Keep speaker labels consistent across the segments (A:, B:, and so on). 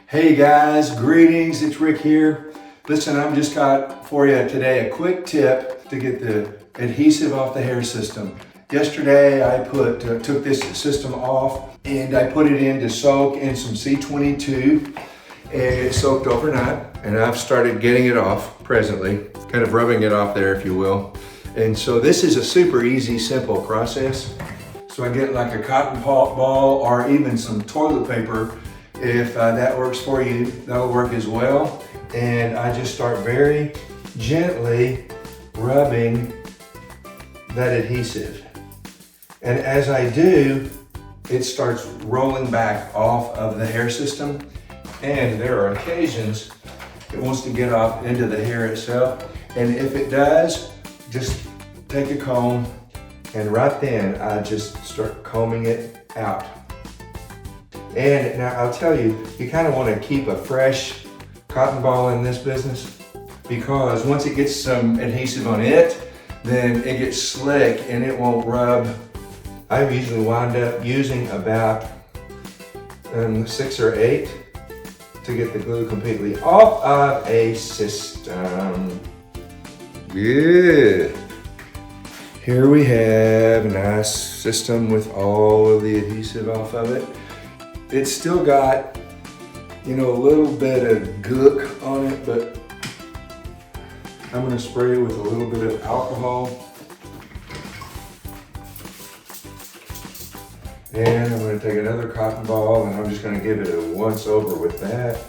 A: Hey guys, greetings, it's Rick here. Listen, I've just got for you today a quick tip to get the adhesive off the hair system. Yesterday I took this system off and I put it in to soak in some C22 and it soaked overnight, and I've started getting it off presently, kind of rubbing it off there if you will. And so this is a super easy, simple process. So I get like a cotton ball or even some toilet paper. If that works for you, that'll work as well. And I just start very gently rubbing that adhesive. And as I do, it starts rolling back off of the hair system. And there are occasions it wants to get off into the hair itself. And if it does, just take a comb and right then I just start combing it out. And now I'll tell you, you kind of want to keep a fresh cotton ball in this business, because once it gets some adhesive on it, then it gets slick and it won't rub. I usually wind up using about 6 or 8 to get the glue completely off of a system. Good. Here we have a nice system with all of the adhesive off of it. It's still got, you know, a little bit of gook on it, but I'm gonna spray it with a little bit of alcohol. And I'm gonna take another cotton ball and I'm just gonna give it a once over with that.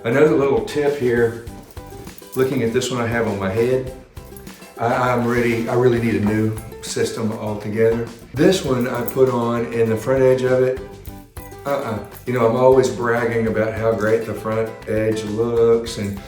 A: Another little tip here, looking at this one I have on my head, I really need a new system altogether. This one I put on in the front edge of it. You know, I'm always bragging about how great the front edge looks, and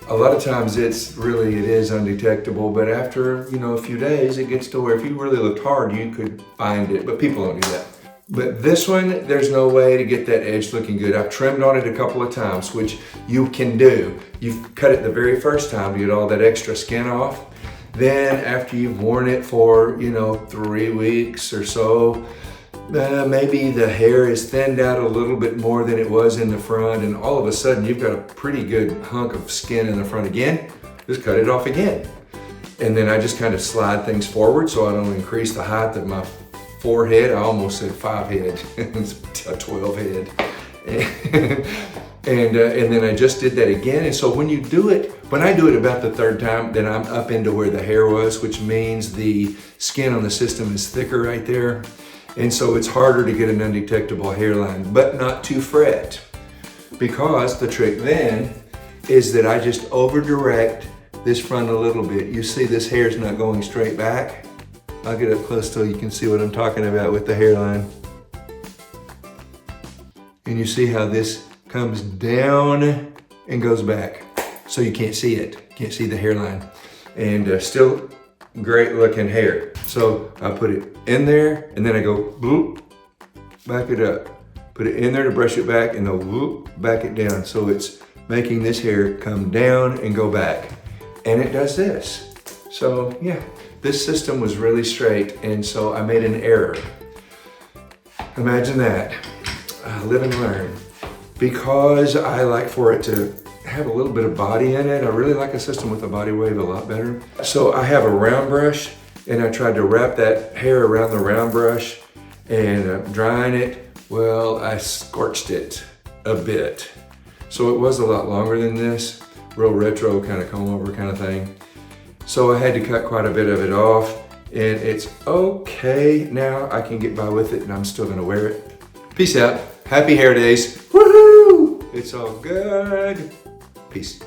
A: a lot of times it is undetectable, but after, you know, a few days it gets to where if you really looked hard you could find it, but people don't do that. But this one, there's no way to get that edge looking good. I've trimmed on it a couple of times, which you can do. You've cut it the very first time to get all that extra skin off. Then after you've worn it for, you know, 3 weeks or so, maybe the hair is thinned out a little bit more than it was in the front, and all of a sudden you've got a pretty good hunk of skin in the front again. Just cut it off again. And then I just kind of slide things forward so I don't increase the height of my forehead. I almost said 5 head, it's a 12 head. And then I just did that again. And so when you do it, when I do it about the 3rd time, then I'm up into where the hair was, which means the skin on the system is thicker right there. And so it's harder to get an undetectable hairline, but not to fret. Because the trick then is that I just over direct this front a little bit. You see this hair's not going straight back. I'll get up close so you can see what I'm talking about with the hairline. And you see how this comes down and goes back. So you can't see it, can't see the hairline. And still great looking hair. So I put it in there and then I go bloop, back it up. Put it in there to brush it back and then whoop, back it down. So it's making this hair come down and go back. And it does this. So yeah, this system was really straight, and so I made an error. Imagine that, live and learn. Because I like for it to have a little bit of body in it, I really like a system with a body wave a lot better. So I have a round brush, and I tried to wrap that hair around the round brush and drying it. Well, I scorched it a bit. So it was a lot longer than this, real retro kind of comb over kind of thing. So I had to cut quite a bit of it off, and it's okay now. I can get by with it, and I'm still gonna wear it. Peace out, happy hair days, woohoo! It's all good, peace.